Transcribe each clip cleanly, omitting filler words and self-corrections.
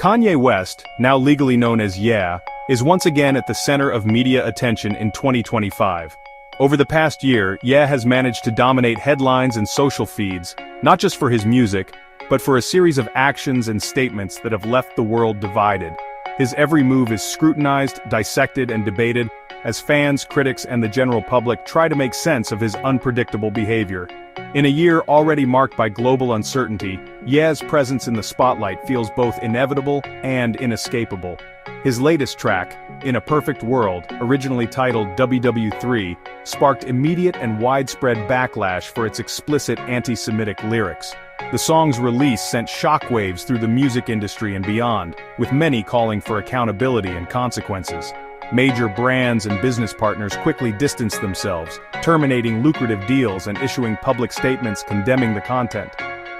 Kanye West, now legally known as YZY, is once again at the center of media attention in 2025. Over the past year, YZY has managed to dominate headlines and social feeds, not just for his music, but for a series of actions and statements that have left the world divided. His every move is scrutinized, dissected, and debated, as fans, critics, and the general public try to make sense of his unpredictable behavior. In a year already marked by global uncertainty, YZY's presence in the spotlight feels both inevitable and inescapable. His latest track, In a Perfect World, originally titled WW3, sparked immediate and widespread backlash for its explicit anti-Semitic lyrics. The song's release sent shockwaves through the music industry and beyond, with many calling for accountability and consequences. Major brands and business partners quickly distanced themselves, terminating lucrative deals and issuing public statements condemning the content.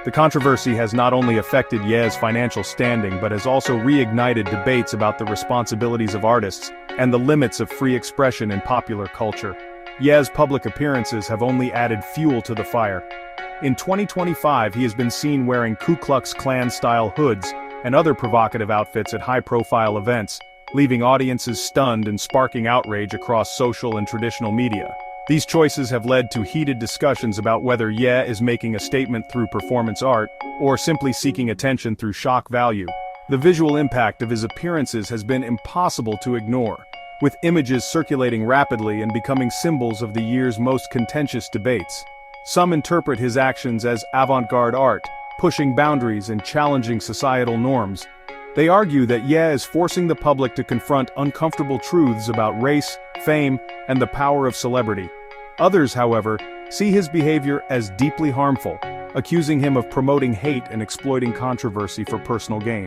The controversy has not only affected YZY's financial standing but has also reignited debates about the responsibilities of artists and the limits of free expression in popular culture. YZY's public appearances have only added fuel to the fire. In 2025, he has been seen wearing Ku Klux Klan-style hoods and other provocative outfits at high-profile events, leaving audiences stunned and sparking outrage across social and traditional media. These choices have led to heated discussions about whether YZY is making a statement through performance art, or simply seeking attention through shock value. The visual impact of his appearances has been impossible to ignore, with images circulating rapidly and becoming symbols of the year's most contentious debates. Some interpret his actions as avant-garde art, pushing boundaries and challenging societal norms. They argue that YZY is forcing the public to confront uncomfortable truths about race, fame, and the power of celebrity. Others, however, see his behavior as deeply harmful, accusing him of promoting hate and exploiting controversy for personal gain.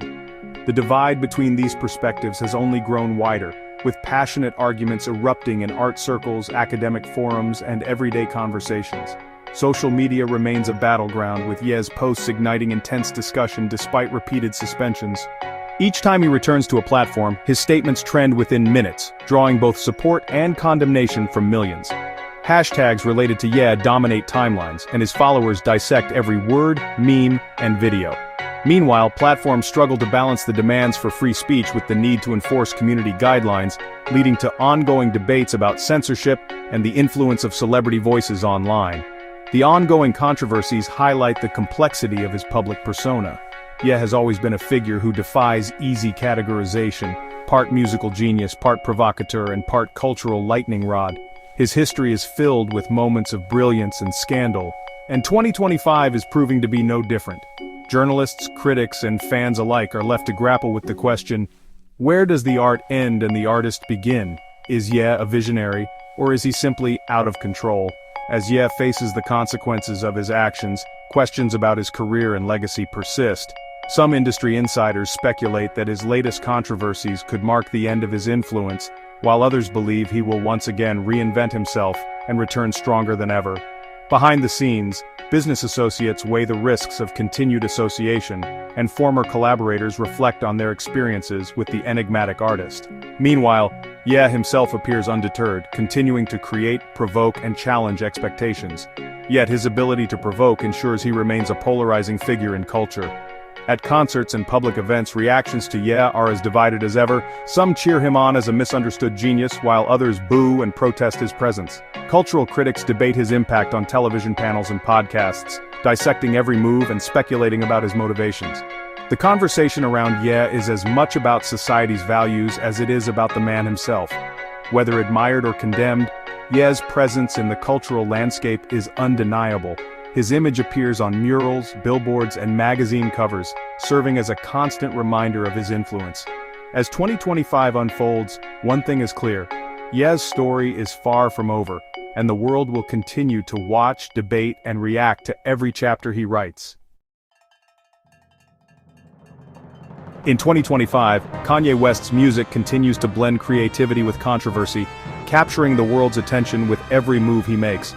The divide between these perspectives has only grown wider, with passionate arguments erupting in art circles, academic forums, and everyday conversations. Social media remains a battleground, with YZY's posts igniting intense discussion despite repeated suspensions. Each time he returns to a platform, his statements trend within minutes, drawing both support and condemnation from millions. Hashtags related to YZY dominate timelines, and his followers dissect every word, meme, and video. Meanwhile, platforms struggle to balance the demands for free speech with the need to enforce community guidelines, leading to ongoing debates about censorship and the influence of celebrity voices online. The ongoing controversies highlight the complexity of his public persona. YZY has always been a figure who defies easy categorization, part musical genius, part provocateur, and part cultural lightning rod. His history is filled with moments of brilliance and scandal, and 2025 is proving to be no different. Journalists, critics, and fans alike are left to grapple with the question, where does the art end and the artist begin? Is YZY a visionary, or is he simply out of control? As YZY faces the consequences of his actions, questions about his career and legacy persist. Some industry insiders speculate that his latest controversies could mark the end of his influence, while others believe he will once again reinvent himself and return stronger than ever. Behind the scenes, business associates weigh the risks of continued association, and former collaborators reflect on their experiences with the enigmatic artist. Meanwhile, YZY himself appears undeterred, continuing to create, provoke, and challenge expectations. Yet his ability to provoke ensures he remains a polarizing figure in culture. At concerts and public events, reactions to YZY are as divided as ever. Some cheer him on as a misunderstood genius, while others boo and protest his presence. Cultural critics debate his impact on television panels and podcasts, dissecting every move and speculating about his motivations. The conversation around YZY is as much about society's values as it is about the man himself. Whether admired or condemned, YZY's presence in the cultural landscape is undeniable. His image appears on murals, billboards, and magazine covers, serving as a constant reminder of his influence. As 2025 unfolds, one thing is clear: YZY's story is far from over, and the world will continue to watch, debate, and react to every chapter he writes. In 2025, Kanye West's music continues to blend creativity with controversy, capturing the world's attention with every move he makes.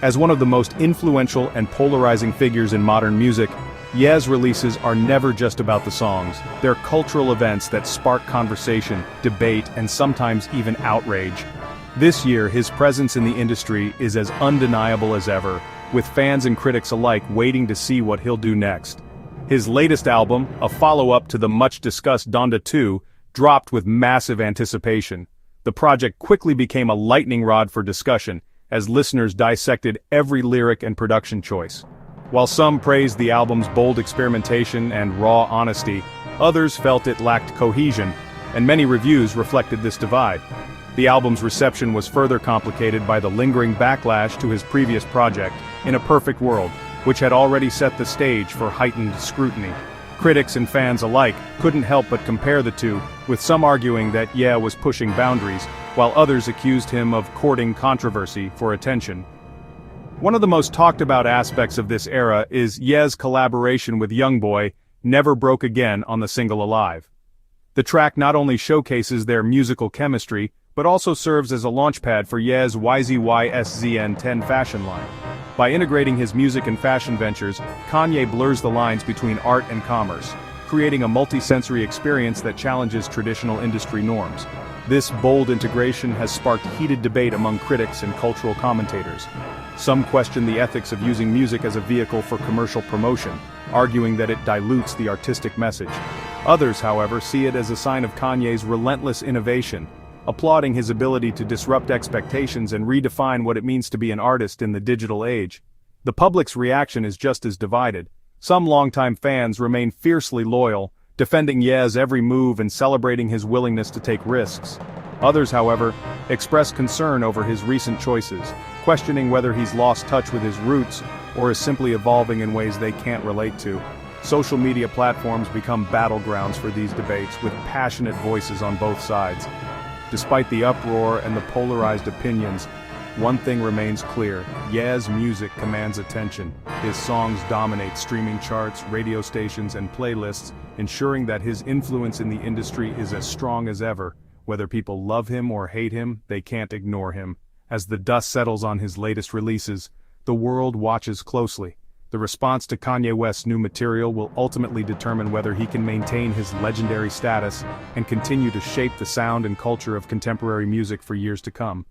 As one of the most influential and polarizing figures in modern music, YZY's releases are never just about the songs. They're cultural events that spark conversation, debate, and sometimes even outrage. This year, his presence in the industry is as undeniable as ever, with fans and critics alike waiting to see what he'll do next. His latest album, a follow-up to the much-discussed Donda 2, dropped with massive anticipation. The project quickly became a lightning rod for discussion, as listeners dissected every lyric and production choice. While some praised the album's bold experimentation and raw honesty, others felt it lacked cohesion, and many reviews reflected this divide. The album's reception was further complicated by the lingering backlash to his previous project, In a Perfect World, which had already set the stage for heightened scrutiny. Critics and fans alike couldn't help but compare the two, with some arguing that Ye was pushing boundaries, while others accused him of courting controversy for attention. One of the most talked about aspects of this era is Ye's collaboration with YoungBoy, Never Broke Again, on the single Alive. The track not only showcases their musical chemistry, but also serves as a launchpad for Ye's YZY SZN 10 fashion line. By integrating his music and fashion ventures, Kanye blurs the lines between art and commerce, creating a multi-sensory experience that challenges traditional industry norms. This bold integration has sparked heated debate among critics and cultural commentators. Some question the ethics of using music as a vehicle for commercial promotion, arguing that it dilutes the artistic message. Others, however, see it as a sign of Kanye's relentless innovation, applauding his ability to disrupt expectations and redefine what it means to be an artist in the digital age. The public's reaction is just as divided. Some longtime fans remain fiercely loyal, defending Ye's every move and celebrating his willingness to take risks. Others, however, express concern over his recent choices, questioning whether he's lost touch with his roots or is simply evolving in ways they can't relate to. Social media platforms become battlegrounds for these debates, with passionate voices on both sides. Despite the uproar and the polarized opinions, one thing remains clear: Ye's music commands attention. His songs dominate streaming charts, radio stations, and playlists, ensuring that his influence in the industry is as strong as ever. Whether people love him or hate him, they can't ignore him. As the dust settles on his latest releases, the world watches closely. The response to Kanye West's new material will ultimately determine whether he can maintain his legendary status and continue to shape the sound and culture of contemporary music for years to come.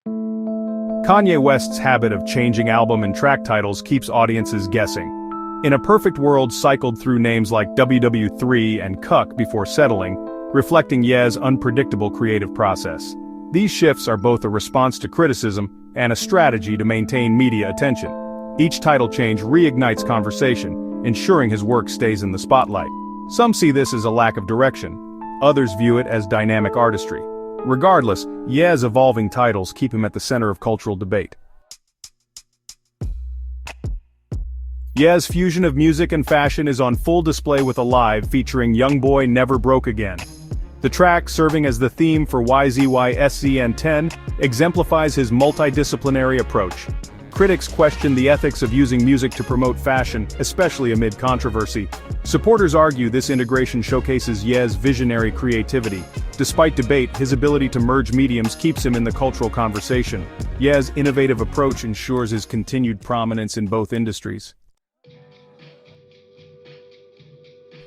Kanye West's habit of changing album and track titles keeps audiences guessing. In a Perfect World cycled through names like WW3 and Cuck before settling, reflecting Ye's unpredictable creative process. These shifts are both a response to criticism and a strategy to maintain media attention. Each title change reignites conversation, ensuring his work stays in the spotlight. Some see this as a lack of direction. Others view it as dynamic artistry. Regardless, Ye's evolving titles keep him at the center of cultural debate. Ye's fusion of music and fashion is on full display with Alive, featuring YoungBoy Never Broke Again. The track, serving as the theme for YZY SZN 10, exemplifies his multidisciplinary approach. Critics question the ethics of using music to promote fashion, especially amid controversy. Supporters argue this integration showcases Ye's visionary creativity. Despite debate, his ability to merge mediums keeps him in the cultural conversation. Ye's innovative approach ensures his continued prominence in both industries.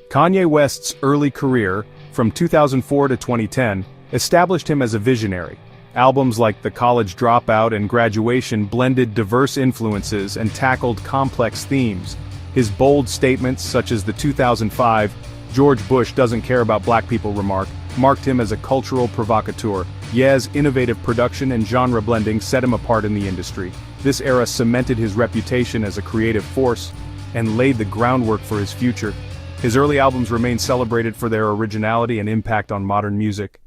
Kanye West's early career, from 2004 to 2010, established him as a visionary. Albums like The College Dropout and Graduation blended diverse influences and tackled complex themes. His bold statements, such as the 2005 "George Bush doesn't care about black people" remark, marked him as a cultural provocateur. Ye's innovative production and genre blending set him apart in the industry. This era cemented his reputation as a creative force and laid the groundwork for his future. His early albums remain celebrated for their originality and impact on modern music.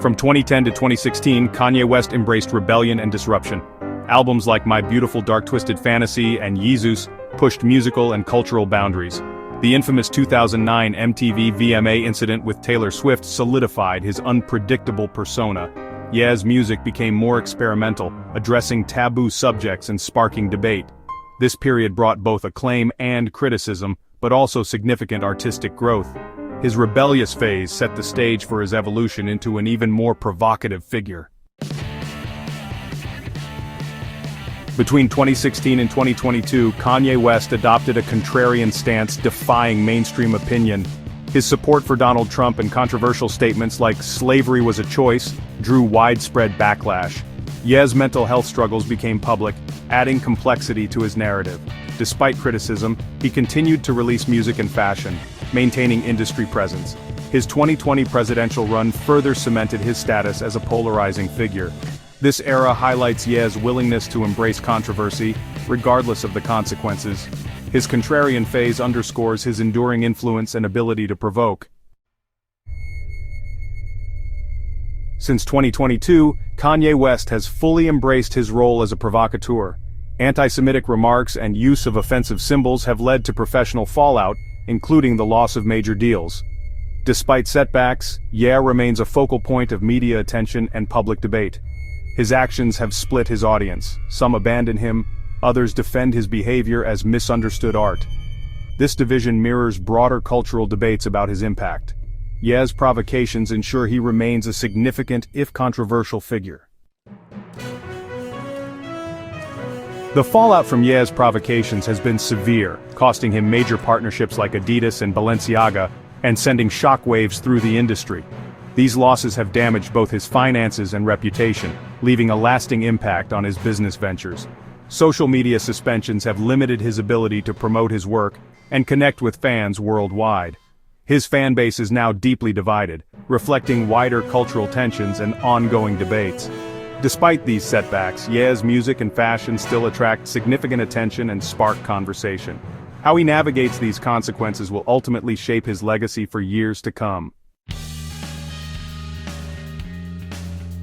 From 2010 to 2016, Kanye West embraced rebellion and disruption. Albums like My Beautiful Dark Twisted Fantasy and YZY pushed musical and cultural boundaries. The infamous 2009 MTV VMA incident with Taylor Swift solidified his unpredictable persona. Ye's music became more experimental, addressing taboo subjects and sparking debate. This period brought both acclaim and criticism, but also significant artistic growth. His rebellious phase set the stage for his evolution into an even more provocative figure. Between 2016 and 2022, Kanye West adopted a contrarian stance, defying mainstream opinion. His support for Donald Trump and controversial statements like "slavery was a choice" drew widespread backlash. Ye's mental health struggles became public, adding complexity to his narrative. Despite criticism, he continued to release music and fashion, maintaining industry presence. His 2020 presidential run further cemented his status as a polarizing figure. This era highlights Ye's willingness to embrace controversy, regardless of the consequences. His contrarian phase underscores his enduring influence and ability to provoke. Since 2022, Kanye West has fully embraced his role as a provocateur. Anti-Semitic remarks and use of offensive symbols have led to professional fallout, including the loss of major deals. Despite setbacks, Ye remains a focal point of media attention and public debate. His actions have split his audience. Some abandon him, others defend his behavior as misunderstood art. This division mirrors broader cultural debates about his impact. Ye's provocations ensure he remains a significant, if controversial, figure. The fallout from Ye's provocations has been severe, costing him major partnerships like Adidas and Balenciaga, and sending shockwaves through the industry. These losses have damaged both his finances and reputation, leaving a lasting impact on his business ventures. Social media suspensions have limited his ability to promote his work and connect with fans worldwide. His fan base is now deeply divided, reflecting wider cultural tensions and ongoing debates. Despite these setbacks, Ye's music and fashion still attract significant attention and spark conversation. How he navigates these consequences will ultimately shape his legacy for years to come.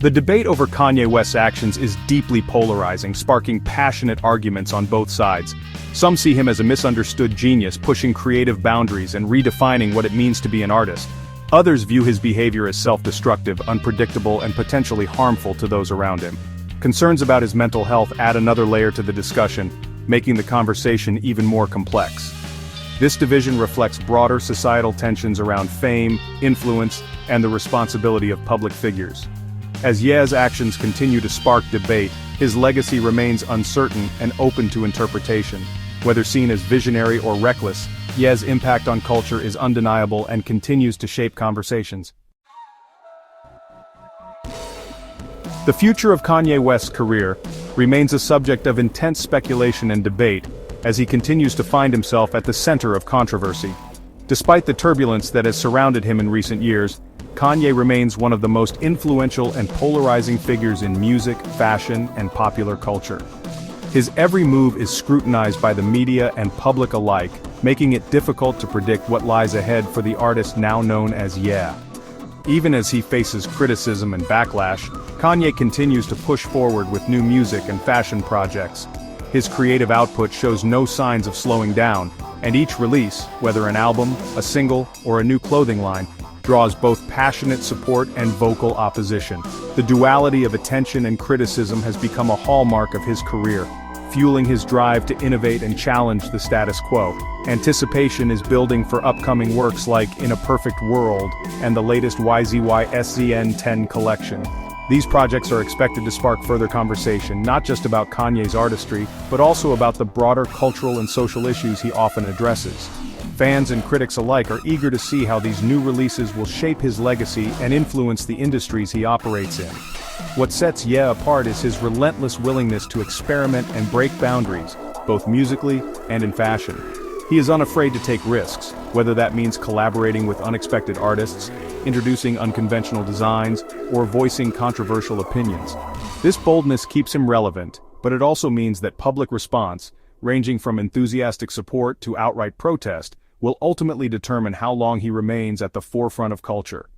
The debate over Kanye West's actions is deeply polarizing, sparking passionate arguments on both sides. Some see him as a misunderstood genius, pushing creative boundaries and redefining what it means to be an artist. Others view his behavior as self-destructive, unpredictable, and potentially harmful to those around him. Concerns about his mental health add another layer to the discussion, making the conversation even more complex. This division reflects broader societal tensions around fame, influence, and the responsibility of public figures. As Ye's actions continue to spark debate, his legacy remains uncertain and open to interpretation. Whether seen as visionary or reckless, Ye's impact on culture is undeniable and continues to shape conversations. The future of Kanye West's career remains a subject of intense speculation and debate, as he continues to find himself at the center of controversy. Despite the turbulence that has surrounded him in recent years, Kanye remains one of the most influential and polarizing figures in music, fashion, and popular culture. His every move is scrutinized by the media and public alike, making it difficult to predict what lies ahead for the artist now known as Ye. Even as he faces criticism and backlash, Kanye continues to push forward with new music and fashion projects. His creative output shows no signs of slowing down, and each release, whether an album, a single, or a new clothing line, draws both passionate support and vocal opposition. The duality of attention and criticism has become a hallmark of his career, fueling his drive to innovate and challenge the status quo. Anticipation is building for upcoming works like In a Perfect World and the latest YZY SZN 10 collection. These projects are expected to spark further conversation, not just about Kanye's artistry, but also about the broader cultural and social issues he often addresses. Fans and critics alike are eager to see how these new releases will shape his legacy and influence the industries he operates in. What sets Ye apart is his relentless willingness to experiment and break boundaries, both musically and in fashion. He is unafraid to take risks, whether that means collaborating with unexpected artists, introducing unconventional designs, or voicing controversial opinions. This boldness keeps him relevant, but it also means that public response, ranging from enthusiastic support to outright protest, will ultimately determine how long he remains at the forefront of culture.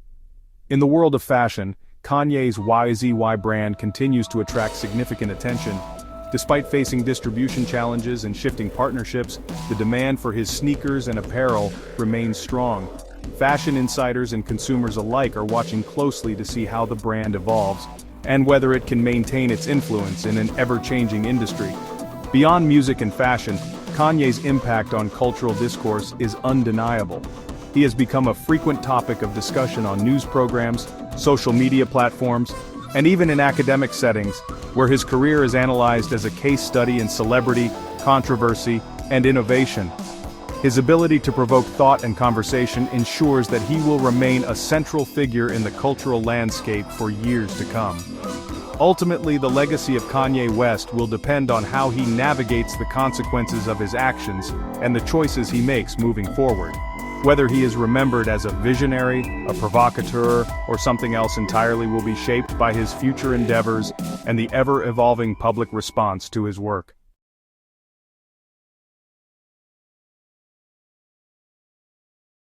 In the world of fashion, Kanye's YZY brand continues to attract significant attention. Despite facing distribution challenges and shifting partnerships, the demand for his sneakers and apparel remains strong. Fashion insiders and consumers alike are watching closely to see how the brand evolves, and whether it can maintain its influence in an ever-changing industry. Beyond music and fashion, Kanye's impact on cultural discourse is undeniable. He has become a frequent topic of discussion on news programs, social media platforms, and even in academic settings, where his career is analyzed as a case study in celebrity, controversy, and innovation. His ability to provoke thought and conversation ensures that he will remain a central figure in the cultural landscape for years to come. Ultimately, the legacy of Kanye West will depend on how he navigates the consequences of his actions and the choices he makes moving forward. Whether he is remembered as a visionary, a provocateur, or something else entirely will be shaped by his future endeavors and the ever-evolving public response to his work.